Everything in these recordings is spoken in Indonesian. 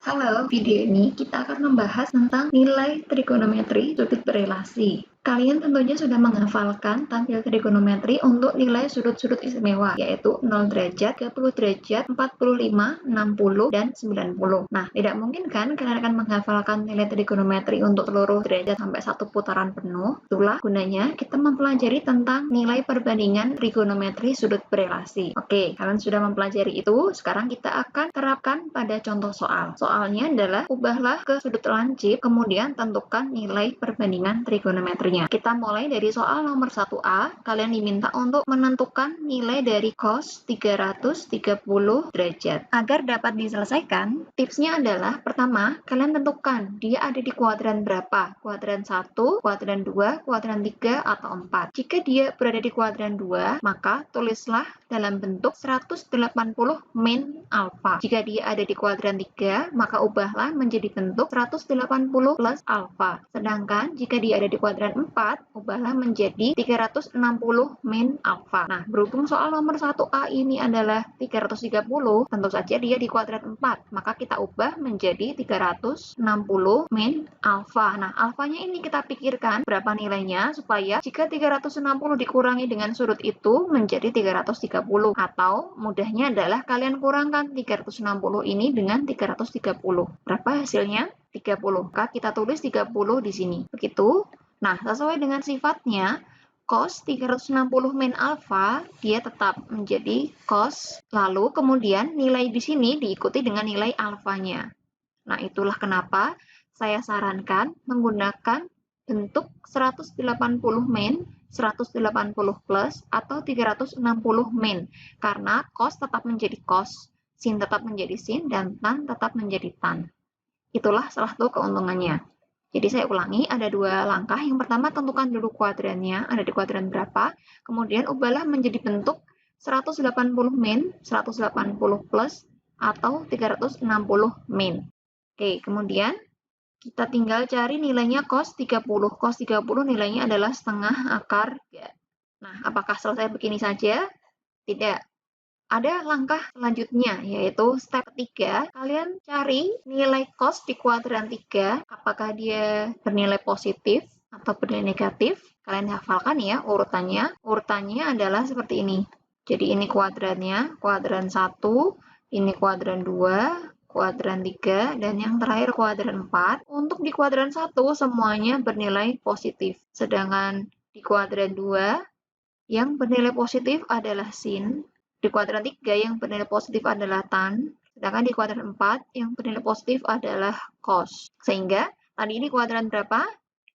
Halo, video ini kita akan membahas tentang nilai trigonometri sudut berelasi. Kalian tentunya sudah menghafalkan tampil trigonometri untuk nilai sudut-sudut istimewa, yaitu 0 derajat, 30 derajat, 45, 60, dan 90. Nah, tidak mungkin kan kalian akan menghafalkan nilai trigonometri untuk seluruh derajat sampai satu putaran penuh? Itulah gunanya kita mempelajari tentang nilai perbandingan trigonometri sudut berelasi. Oke, kalian sudah mempelajari itu, sekarang kita akan terapkan pada contoh soal. Soalnya adalah ubahlah ke sudut lancip, kemudian tentukan nilai perbandingan trigonometrinya. Kita mulai dari soal nomor 1A. Kalian diminta untuk menentukan nilai dari cos 330 derajat. Agar dapat diselesaikan, tipsnya adalah pertama, kalian tentukan dia ada di kuadran berapa? Kuadran 1, kuadran 2, kuadran 3, atau 4. Jika dia berada di kuadran 2, maka tulislah dalam bentuk 180 min alfa. Jika dia ada di kuadran 3, maka ubahlah menjadi bentuk 180 plus alfa. Sedangkan jika dia ada di kuadran 4, ubahlah menjadi 360 min alfa. Nah, berhubung soal nomor 1A ini adalah 330, tentu saja dia di kuadran 4, maka kita ubah menjadi 360 min alfa. Nah, alfanya ini kita pikirkan berapa nilainya, supaya jika 360 dikurangi dengan sudut itu menjadi 330, atau mudahnya adalah kalian kurangkan 360 ini dengan 330. Berapa hasilnya? 30. Maka kita tulis 30 di sini. Begitu. Nah, sesuai dengan sifatnya, cos 360 min alfa, dia tetap menjadi cos. Lalu kemudian nilai di sini diikuti dengan nilai alfanya. Nah, itulah kenapa saya sarankan menggunakan bentuk 180 min, 180 plus, atau 360 min. Karena cos tetap menjadi cos, sin tetap menjadi sin, dan tan tetap menjadi tan. Itulah salah satu keuntungannya. Jadi saya ulangi, ada dua langkah. Yang pertama, tentukan dulu kuadrannya, ada di kuadran berapa. Kemudian ubahlah menjadi bentuk 180 min, 180 plus, atau 360 min. Oke, kemudian kita tinggal cari nilainya cos 30. Cos 30 nilainya adalah setengah akar 3. Nah, apakah selesai begini saja? Tidak. Ada langkah selanjutnya, yaitu step ketiga. Kalian cari nilai cos di kuadran 3, apakah dia bernilai positif atau bernilai negatif. Kalian hafalkan ya urutannya. Urutannya adalah seperti ini. Jadi ini kuadrannya, kuadran 1, ini kuadran 2, kuadran 3, dan yang terakhir kuadran 4. Untuk di kuadran 1 semuanya bernilai positif. Sedangkan di kuadran 2 yang bernilai positif adalah sin. Di kuadran 3 yang bernilai positif adalah tan, sedangkan di kuadran 4 yang bernilai positif adalah cos. Sehingga tadi ini kuadran berapa?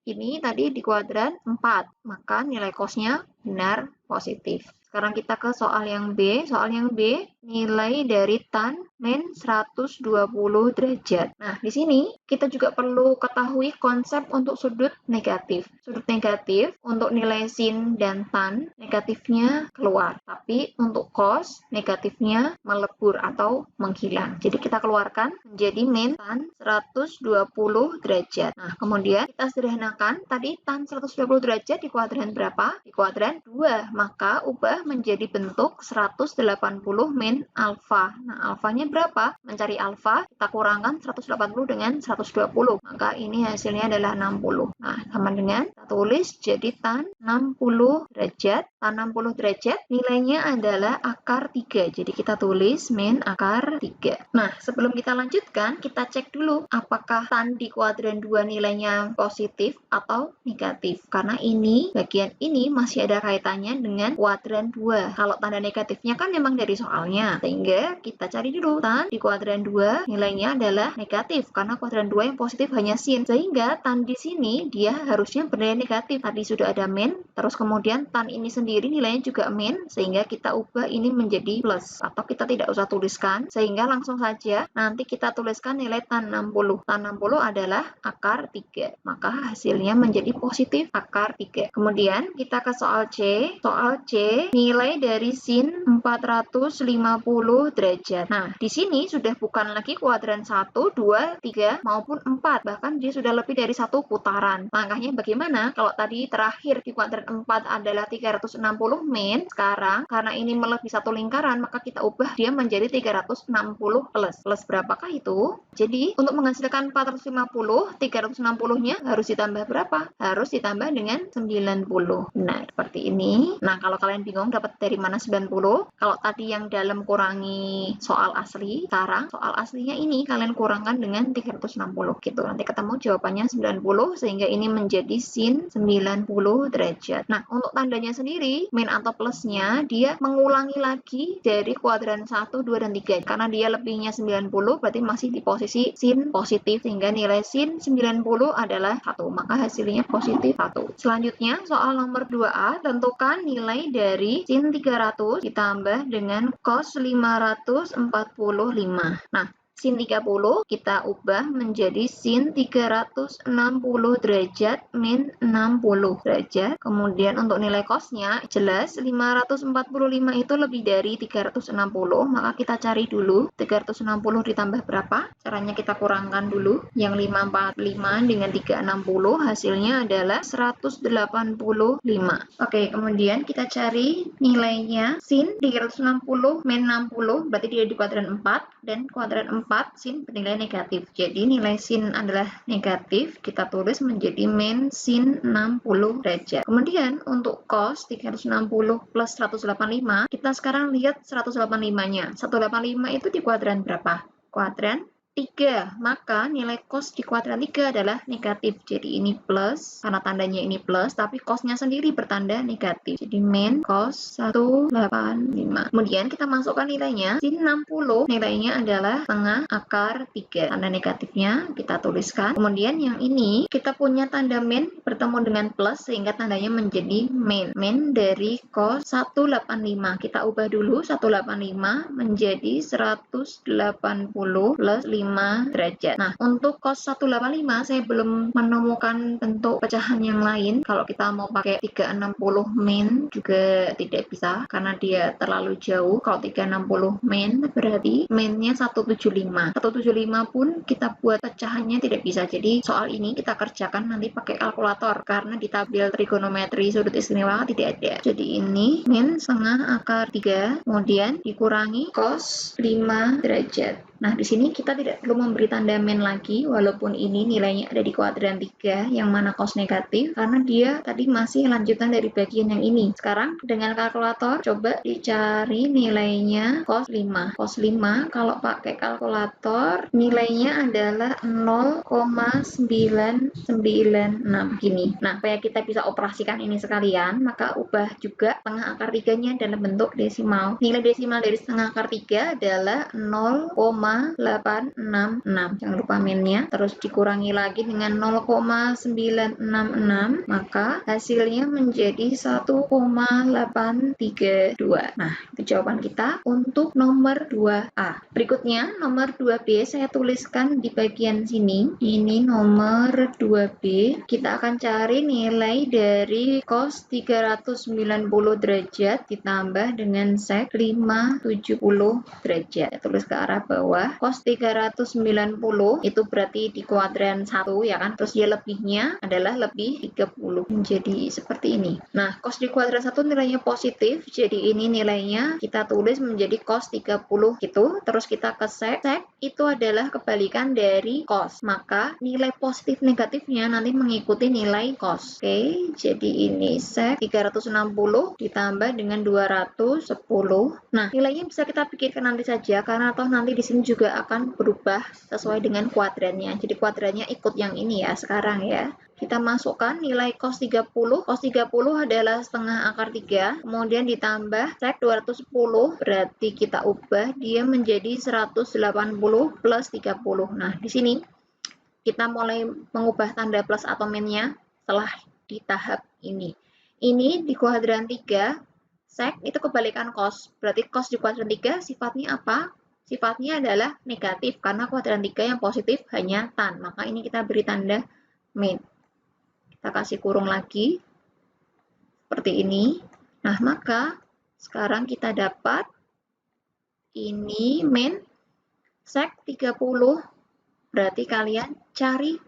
Ini tadi di kuadran 4, maka nilai cosnya benar positif. Sekarang kita ke soal yang B. Soal yang B, nilai dari tan min 120 derajat. Nah, di sini kita juga perlu ketahui konsep untuk sudut negatif. Sudut negatif untuk nilai sin dan tan, negatifnya keluar. Tapi untuk cos, negatifnya melebur atau menghilang. Jadi kita keluarkan menjadi min tan 120 derajat. Nah, kemudian kita sederhanakan, tadi tan 120 derajat di kuadran berapa? Di kuadran 2. Maka ubah menjadi bentuk 180 min alfa. Nah, alfanya berapa? Mencari alfa, kita kurangkan 180 dengan 120. Maka ini hasilnya adalah 60. Nah, sama dengan kita tulis jadi tan 60 derajat. Tan 60 derajat nilainya adalah akar 3. Jadi kita tulis min akar 3. Nah, sebelum kita lanjutkan, kita cek dulu apakah tan di kuadran 2 nilainya positif atau negatif. Karena ini, bagian ini masih ada kaitannya dengan kuadran 2. Kalau tanda negatifnya kan memang dari soalnya. Sehingga kita cari dulu tan di kuadran 2 nilainya adalah negatif. Karena kuadran 2 yang positif hanya sin. Sehingga tan di sini dia harusnya bernilai negatif. Tadi sudah ada min, terus kemudian tan ini sendiri nilainya juga min. Sehingga kita ubah ini menjadi plus. Atau kita tidak usah tuliskan. Sehingga langsung saja nanti kita tuliskan nilai tan 60. Tan 60 adalah akar 3. Maka hasilnya menjadi positif akar 3. Kemudian kita ke soal C. Soal C, nilai dari sin 450 derajat. Nah, di di sini sudah bukan lagi kuadran 1, 2, 3, maupun 4. Bahkan dia sudah lebih dari satu putaran. Makanya bagaimana kalau tadi terakhir di kuadran 4 adalah 360 min, sekarang karena ini melebihi satu lingkaran, maka kita ubah dia menjadi 360 plus. Plus berapakah itu? Jadi untuk menghasilkan 450, 360-nya harus ditambah berapa? Harus ditambah dengan 90. Nah, seperti ini. Nah, kalau kalian bingung dapat dari mana 90, kalau tadi yang dalam kurangi soal asli, sekarang soal aslinya ini kalian kurangkan dengan 360 gitu. Nanti ketemu jawabannya 90, sehingga ini menjadi sin 90 derajat. Nah, untuk tandanya sendiri, min atau plusnya, dia mengulangi lagi dari kuadran 1, 2, dan 3. Karena dia lebihnya 90, berarti masih di posisi sin positif, sehingga nilai sin 90 adalah 1. Maka hasilnya positif 1. Selanjutnya, soal nomor 2A, tentukan nilai dari sin 300 ditambah dengan cos 545. Nah, sin 30 kita ubah menjadi sin 360 derajat min 60 derajat. Kemudian untuk nilai cosnya, jelas 545 itu lebih dari 360, maka kita cari dulu 360 ditambah berapa. Caranya kita kurangkan dulu. Yang 545 dengan 360 hasilnya adalah 185. Oke, kemudian kita cari nilainya sin 360 min 60, berarti dia di kuadran 4, dan kuadran 4 sin bernilai negatif. Jadi nilai sin adalah negatif, kita tulis menjadi min sin 60 derajat. Kemudian untuk cos 360 plus 185, kita sekarang lihat 185-nya. 185 itu di kuadran berapa? Kuadran 3, maka nilai cos di kuadran 3 adalah negatif. Jadi ini plus, karena tandanya ini plus, tapi cosnya sendiri bertanda negatif. Jadi min cos 185. Kemudian kita masukkan nilainya, sin 60, nilainya adalah setengah akar 3. Tanda negatifnya kita tuliskan. Kemudian yang ini, kita punya tanda min bertemu dengan plus, sehingga tandanya menjadi min. Min dari cos 185. Kita ubah dulu 185 menjadi 180 plus 5 derajat. Nah, untuk cos 185 saya belum menemukan bentuk pecahan yang lain. Kalau kita mau pakai 360 min juga tidak bisa karena dia terlalu jauh. Kalau 360 min berarti minnya 175. 175 pun kita buat pecahannya tidak bisa. Jadi soal ini kita kerjakan nanti pakai kalkulator karena di tabel trigonometri sudut istimewa tidak ada. Jadi ini min setengah akar 3 kemudian dikurangi cos 5 derajat. Nah, di sini kita tidak perlu memberi tanda min lagi, walaupun ini nilainya ada di kuadran 3, yang mana cos negatif, karena dia tadi masih lanjutan dari bagian yang ini. Sekarang, dengan kalkulator, coba dicari nilainya cos 5. Cos 5, kalau pakai kalkulator, nilainya adalah 0,996, gini. Nah, supaya kita bisa operasikan ini sekalian, maka ubah juga setengah akar 3-nya dalam bentuk desimal. Nilai desimal dari setengah akar 3 adalah 0,866. Jangan lupa minnya. Terus dikurangi lagi dengan 0,966, maka hasilnya menjadi 1,832. Nah, itu jawaban kita untuk nomor 2A. Berikutnya, nomor 2B saya tuliskan di bagian sini. Ini nomor 2B. Kita akan cari nilai dari cos 390 derajat ditambah dengan sek 570 derajat. Saya tulis ke arah bawah. Cos 390 itu berarti di kuadran 1 ya kan. Terus dia lebihnya adalah lebih 30. Menjadi seperti ini. Nah, cos di kuadran 1 nilainya positif. Jadi ini nilainya kita tulis menjadi cos 30 gitu. Terus kita ke sek. Sek itu adalah kebalikan dari cos. Maka nilai positif negatifnya nanti mengikuti nilai cos. Oke, jadi ini sek 360 ditambah dengan 210. Nah, nilainya bisa kita pikirkan nanti saja karena toh nanti di sini juga akan berubah sesuai dengan kuadrannya. Jadi kuadrannya ikut yang ini ya sekarang ya. Kita masukkan nilai cos 30. Cos 30 adalah setengah akar 3. Kemudian ditambah sek 210. Berarti kita ubah dia menjadi 180 plus 30. Nah, di sini kita mulai mengubah tanda plus atau minnya setelah di tahap ini. Ini di kuadran 3. Sek itu kebalikan cos. Berarti cos di kuadran 3 sifatnya apa? Sifatnya adalah negatif karena kuadran 3 yang positif hanya tan. Maka ini kita beri tanda min. Kita kasih kurung lagi. Seperti ini. Nah, maka sekarang kita dapat ini min Sek 30, berarti kalian cari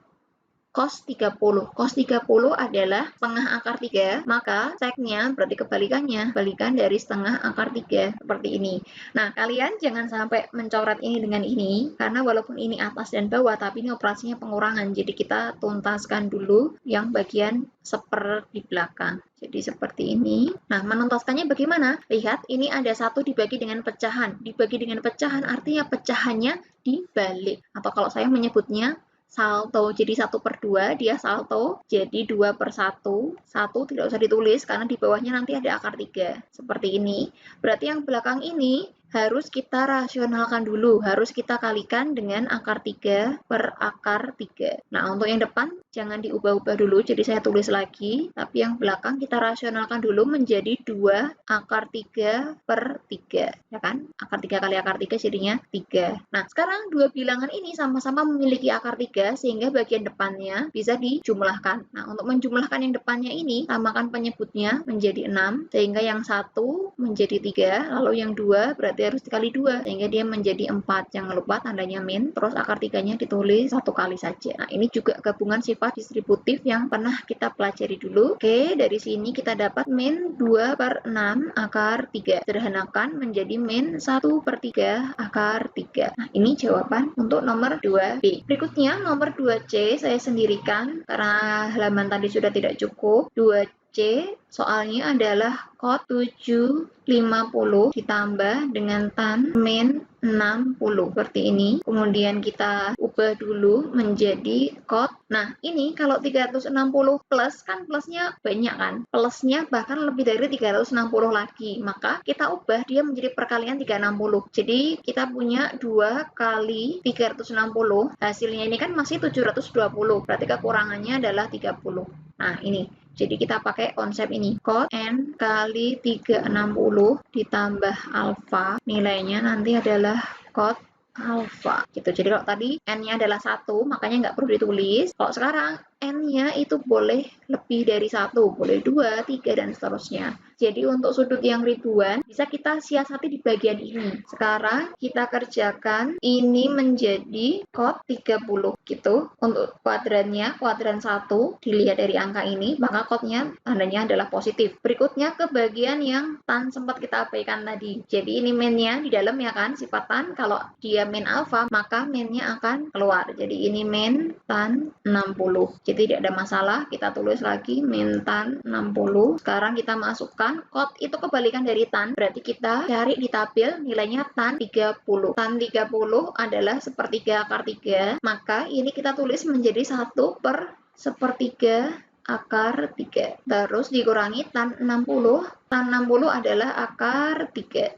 cos 30. Cos 30 adalah setengah akar 3, maka seknya berarti kebalikannya, balikan dari setengah akar 3, seperti ini. Nah, kalian jangan sampai mencoret ini dengan ini, karena walaupun ini atas dan bawah, tapi ini operasinya pengurangan. Jadi kita tuntaskan dulu yang bagian seper di belakang. Jadi seperti ini. Nah, menuntaskannya bagaimana? Lihat, ini ada 1 dibagi dengan pecahan. Dibagi dengan pecahan artinya pecahannya dibalik. Atau kalau saya menyebutnya salto, jadi 1/2 dia salto, jadi 2/1, 1 tidak usah ditulis karena di bawahnya nanti ada akar 3, seperti ini. Berarti yang belakang ini harus kita rasionalkan dulu, harus kita kalikan dengan akar 3 per akar 3. Nah, untuk yang depan jangan diubah-ubah dulu, jadi saya tulis lagi, tapi yang belakang kita rasionalkan dulu menjadi 2 akar 3 per 3, ya kan? Akar 3 kali akar 3 jadinya 3. Nah, sekarang dua bilangan ini sama-sama memiliki akar 3, sehingga bagian depannya bisa dijumlahkan. Nah, untuk menjumlahkan yang depannya ini, samakan penyebutnya menjadi 6, sehingga yang 1 menjadi 3, lalu yang 2 berarti harus dikali 2, sehingga dia menjadi 4. Jangan lupa tandanya min, terus akar 3-nya ditulis 1 kali saja. Nah, ini juga gabungan sifat distributif yang pernah kita pelajari dulu. Oke, dari sini kita dapat min 2/6 akar 3. Sederhanakan menjadi min 1/3 akar 3. Nah, ini jawaban untuk nomor 2B. Berikutnya, nomor 2C saya sendirikan, karena halaman tadi sudah tidak cukup. 2C soalnya adalah cos 750 ditambah dengan tan min 60, seperti ini. Kemudian kita ubah dulu menjadi cos. Nah, ini kalau 360 plus, kan plusnya banyak kan? Plusnya bahkan lebih dari 360 lagi. Maka kita ubah dia menjadi perkalian 360. Jadi kita punya 2 kali 360. Hasilnya ini kan masih 720. Berarti kekurangannya adalah 30. Nah, ini. Jadi kita pakai konsep ini, cos n kali 360 ditambah alfa, nilainya nanti adalah cos alfa gitu. Jadi kalau tadi n-nya adalah 1, makanya nggak perlu ditulis. Kalau sekarang n-nya itu boleh lebih dari 1, boleh 2, 3, dan seterusnya. Jadi untuk sudut yang ribuan bisa kita siasati di bagian ini. Sekarang kita kerjakan ini menjadi cos 30 gitu. Untuk kuadrannya, kuadran 1 dilihat dari angka ini, maka cosnya tandanya adalah positif. Berikutnya ke bagian yang tan sempat kita abaikan tadi. Jadi ini min-nya di dalam ya kan, sifat tan. Kalau dia min alfa, maka min-nya akan keluar. Jadi ini min tan 60. Jadi tidak ada masalah, kita tulis lagi min tan 60. Sekarang kita masukkan cos itu kebalikan dari tan, berarti kita cari di tabel nilainya tan 30. Tan 30 adalah sepertiga akar 3, maka ini kita tulis menjadi 1/1/3 akar 3. Terus dikurangi tan 60. Tan 60 adalah akar 3.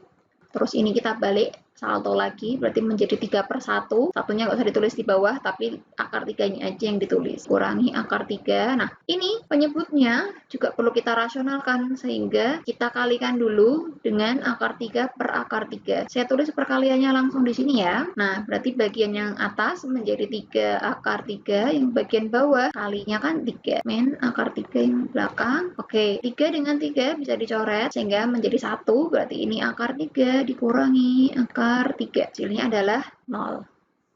Terus ini kita balik salto lagi, berarti menjadi 3/1. Satunya nggak usah ditulis di bawah, tapi akar 3-nya aja yang ditulis. Kurangi akar 3. Nah, ini penyebutnya juga perlu kita rasionalkan, sehingga kita kalikan dulu dengan akar 3 per akar 3. Saya tulis perkaliannya langsung di sini ya. Nah, berarti bagian yang atas menjadi 3 akar 3, yang bagian bawah kalinya kan 3. Min akar 3 yang belakang. Oke, 3 dengan 3 bisa dicoret, sehingga menjadi 1, berarti ini akar 3 dikurangi akar 3. Hasilnya adalah 0.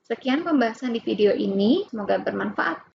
Sekian pembahasan di video ini, semoga bermanfaat.